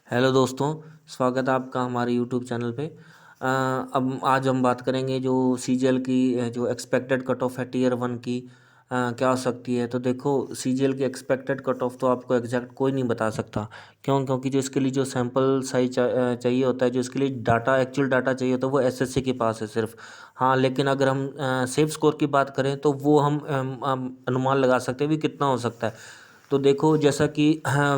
Hello दोस्तों, स्वागत है आपका हमारे यूट्यूब चैनल पे। अब आज हम बात करेंगे जो सीजीएल की जो एक्सपेक्टेड कट ऑफ है टीयर वन की क्या हो सकती है। तो देखो, सीजीएल की एक्सपेक्टेड कट ऑफ तो आपको एग्जैक्ट कोई नहीं बता सकता। क्योंकि जो इसके लिए जो सैंपल साइज चाहिए होता है, जो इसके लिए डाटा एक्चुअल डाटा चाहिए होता है, वो एसएससी के पास है सिर्फ। हाँ, लेकिन अगर हम सेफ स्कोर की बात करें तो वो हम अनुमान लगा सकते हैं भी कितना हो सकता है। तो देखो, जैसा कि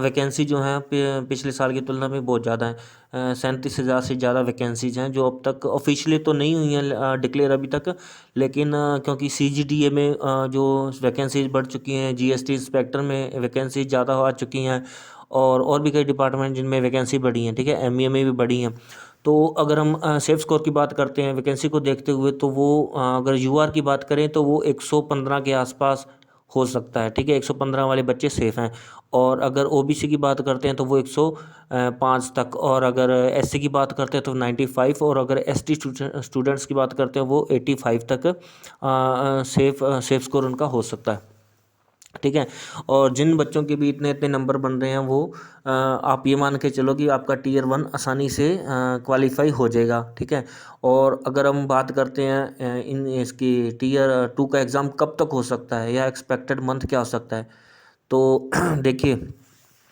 वैकेंसी जो है पिछले साल की तुलना में बहुत ज़्यादा है। 37,000 से ज़्यादा वैकेंसीज हैं जो अब तक ऑफिशियली तो नहीं हुई हैं डिक्लेयर अभी तक। लेकिन क्योंकि सीजीडीए में जो वैकेंसीज बढ़ चुकी हैं, जीएसटी इंस्पेक्टर में वैकेंसीज ज़्यादा आ चुकी हैं, और भी कई डिपार्टमेंट जिनमें वैकेंसी बढ़ी हैं, ठीक है, एमईए में भी बढ़ी हैं। तो अगर हम सेफ स्कोर की बात करते हैं वैकेंसी को देखते हुए, तो वो अगर यूआर की बात करें तो वो 115 के आसपास हो सकता है, ठीक है। 115 वाले बच्चे सेफ़ हैं। और अगर ओबीसी की बात करते हैं तो वो 105 तक, और अगर एससी की बात करते हैं तो 95, और अगर एसटी स्टूडेंट्स की बात करते हैं वो 85 तक सेफ स्कोर उनका हो सकता है, ठीक है। और जिन बच्चों के भी इतने इतने नंबर बन रहे हैं वो आप ये मान के चलो कि आपका टीयर वन आसानी से क्वालिफाई हो जाएगा, ठीक है। और अगर हम बात करते हैं इन इसकी टीयर टू का एग्ज़ाम कब तक हो सकता है या एक्सपेक्टेड मंथ क्या हो सकता है, तो देखिए,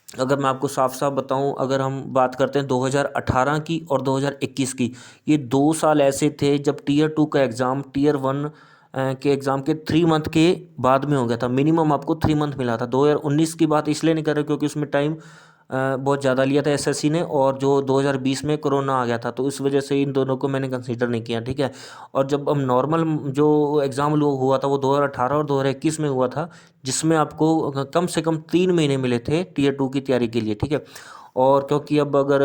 अगर मैं आपको साफ साफ बताऊं, अगर हम बात करते हैं 2018 की और 2021 की, ये 2 साल ऐसे थे जब टीयर टू का एग्ज़ाम टीयर वन के एग्ज़ाम के 3 मंथ के बाद में हो गया था। मिनिमम आपको 3 मंथ मिला था। 2019 की बात इसलिए नहीं कर रहे क्योंकि उसमें टाइम बहुत ज़्यादा लिया था एसएससी ने, और जो 2020 में कोरोना आ गया था, तो इस वजह से इन दोनों को मैंने कंसीडर नहीं किया, ठीक है। और जब हम नॉर्मल जो एग्ज़ाम हुआ था वो 2018 और 2021 में हुआ था, जिसमें आपको कम से कम 3 महीने मिले थे टीयर टू की तैयारी के लिए, ठीक है। और क्योंकि अब अगर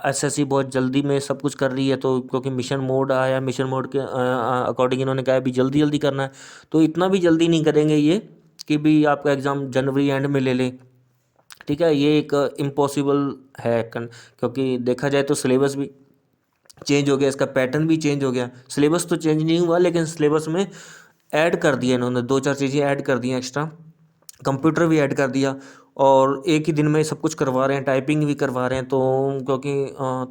एसएससी बहुत जल्दी में सब कुछ कर रही है, तो क्योंकि मिशन मोड आया, मिशन मोड के अकॉर्डिंग इन्होंने कहा भी जल्दी जल्दी करना है, तो इतना भी जल्दी नहीं करेंगे ये कि भी आपका एग्ज़ाम जनवरी एंड में ले लें, ठीक है। ये एक इम्पॉसिबल है क्योंकि देखा जाए तो सिलेबस भी चेंज हो गया, इसका पैटर्न भी चेंज हो गया। सिलेबस तो चेंज नहीं हुआ, लेकिन सिलेबस में ऐड कर दिया इन्होंने, 2-4 चीज़ें ऐड कर दी हैं एक्स्ट्रा, कंप्यूटर भी ऐड कर दिया, और एक ही दिन में सब कुछ करवा रहे हैं, टाइपिंग भी करवा रहे हैं। तो क्योंकि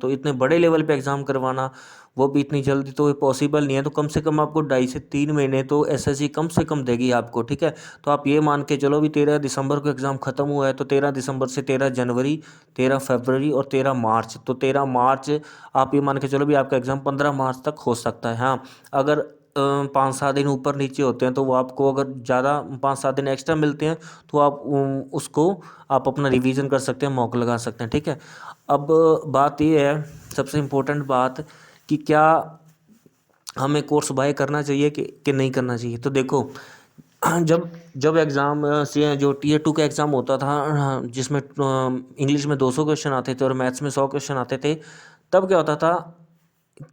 तो इतने बड़े लेवल पे एग्ज़ाम करवाना, वो भी इतनी जल्दी तो पॉसिबल नहीं है। तो कम से कम आपको 2.5 से 3 महीने तो एसएससी कम से कम देगी आपको, ठीक है। तो आप ये मान के चलो भी 13 दिसंबर को एग्ज़ाम ख़त्म हुआ है, तो 13 दिसंबर से 13 जनवरी, 13 फरवरी और 13 मार्च, तो 13 मार्च आप ये मान के चलो भी आपका एग्ज़ाम 15 मार्च तक हो सकता है। हाँ, अगर 5-7 दिन ऊपर नीचे होते हैं तो वो आपको, अगर ज़्यादा 5-7 दिन एक्स्ट्रा मिलते हैं तो आप उसको आप अपना रिवीजन कर सकते हैं, मॉक लगा सकते हैं, ठीक है। अब बात ये है, सबसे इम्पोर्टेंट बात, कि क्या हमें कोर्स बाय करना चाहिए कि नहीं करना चाहिए। तो देखो, जब जब एग्ज़ाम से जो टीयर टू का एग्ज़ाम होता था, जिसमें इंग्लिश में 200 क्वेश्चन आते थे और मैथ्स में 100 क्वेश्चन आते थे, तब क्या होता था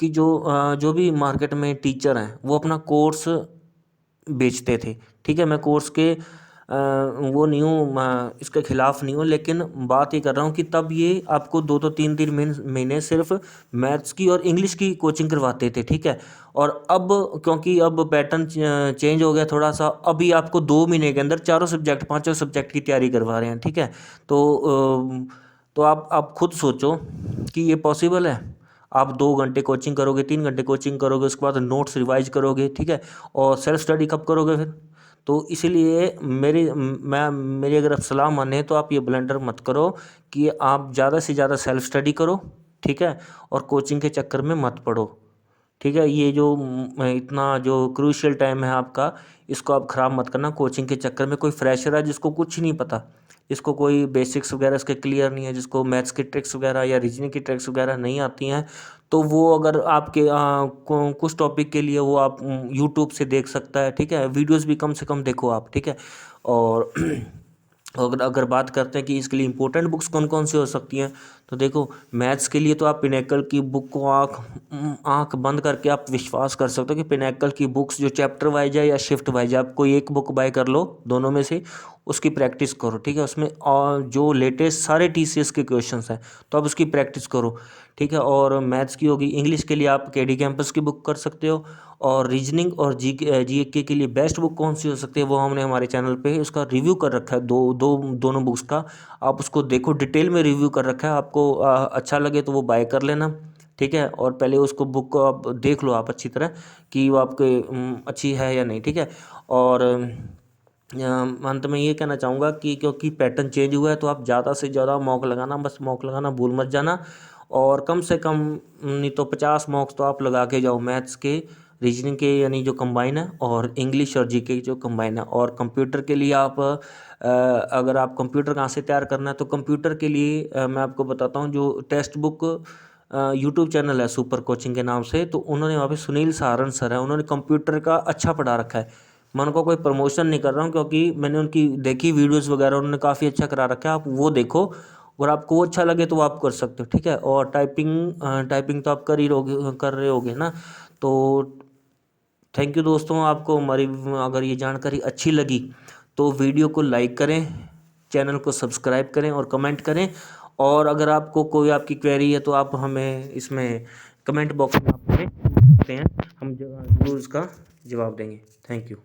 कि जो भी मार्केट में टीचर हैं वो अपना कोर्स बेचते थे, ठीक है। मैं कोर्स के वो नहीं हूँ, मैं इसके खिलाफ नहीं हूँ, लेकिन बात ये कर रहा हूँ कि तब ये आपको 2-3 महीने सिर्फ मैथ्स की और इंग्लिश की कोचिंग करवाते थे, ठीक है। और अब क्योंकि अब पैटर्न चेंज हो गया थोड़ा सा, अभी आपको 2 महीने के अंदर चारों सब्जेक्ट, पांचों सब्जेक्ट की तैयारी करवा रहे हैं, ठीक है। तो आप खुद सोचो कि ये पॉसिबल है। आप 2 घंटे कोचिंग करोगे, 3 घंटे कोचिंग करोगे, उसके बाद नोट्स रिवाइज करोगे, ठीक है। और सेल्फ स्टडी कब करोगे फिर? तो इसीलिए मेरी अगर आप सलाह माने तो आप ये ब्लंडर मत करो कि आप ज़्यादा से ज़्यादा सेल्फ स्टडी करो, ठीक है। और कोचिंग के चक्कर में मत पड़ो, ठीक है। ये जो इतना जो क्रूशियल टाइम है आपका, इसको आप ख़राब मत करना कोचिंग के चक्कर में। कोई फ्रेशर है जिसको कुछ नहीं पता, जिसको कोई बेसिक्स वगैरह इसके क्लियर नहीं है, जिसको मैथ्स की ट्रिक्स वगैरह या रीजनिंग की ट्रिक्स वगैरह नहीं आती हैं, तो वो अगर आपके कुछ टॉपिक के लिए वो आप यूट्यूब से देख सकता है, ठीक है। वीडियोस भी कम से कम देखो आप, ठीक है। और अगर अगर बात करते हैं कि इसके लिए इंपॉर्टेंट बुक्स कौन कौन सी हो सकती हैं, तो देखो, मैथ्स के लिए तो आप पिनेकल की बुक को आँख बंद करके आप विश्वास कर सकते हो कि पिनेकल की बुक्स जो चैप्टर वाइज है या शिफ्ट वाइज है, आप कोई एक बुक बाय कर लो दोनों में से, उसकी प्रैक्टिस करो, ठीक है। उसमें और जो लेटेस्ट सारे टीसीएस के क्वेश्चंस हैं, तो आप उसकी प्रैक्टिस करो, ठीक है। और मैथ्स की होगी, इंग्लिश के लिए आप केडी कैंपस की बुक कर सकते हो, और रीजनिंग और जीके के लिए बेस्ट बुक कौन सी हो सकती है वो हमने हमारे चैनल पे उसका रिव्यू कर रखा है, दोनों बुक्स का। आप उसको देखो, डिटेल में रिव्यू कर रखा है। आपको अच्छा लगे तो वो बाय कर लेना, ठीक है। और पहले उसको बुक को आप देख लो आप अच्छी तरह कि वो आपके अच्छी है या नहीं, ठीक है। और अंत में ये कहना चाहूँगा कि क्योंकि पैटर्न चेंज हुआ है तो आप ज़्यादा से ज़्यादा मॉक लगाना, बस मॉक लगाना भूल मत जाना। और कम से कम नहीं तो 50 मॉक्स तो आप लगा के जाओ, मैथ्स के, रीजनिंग के यानी जो कंबाइन है, और इंग्लिश और जीके जो कंबाइन है। और कंप्यूटर के लिए आप अगर आप कंप्यूटर कहाँ से तैयार करना है तो कंप्यूटर के लिए मैं आपको बताता हूँ, जो टेक्स्ट बुक यूट्यूब चैनल है सुपर कोचिंग के नाम से, तो उन्होंने वहाँ पे सुनील सहारण सर है, उन्होंने कंप्यूटर का अच्छा पढ़ा रखा है। मैं उनको कोई प्रमोशन नहीं कर रहा हूँ क्योंकि मैंने उनकी देखी वीडियोस वगैरह, उन्होंने काफ़ी अच्छा करा रखा है, आप वो देखो। और आपको वो अच्छा लगे तो वो आप कर सकते हो, ठीक है। और टाइपिंग तो आप कर रहे होगे ना। तो थैंक यू दोस्तों, आपको हमारी अगर ये जानकारी अच्छी लगी तो वीडियो को लाइक करें, चैनल को सब्सक्राइब करें और कमेंट करें। और अगर आपको कोई आपकी क्वेरी है तो आप हमें इसमें कमेंट बॉक्स में आप हमें पूछ सकते हैं, हम जरूर उसका जवाब देंगे। Thank you.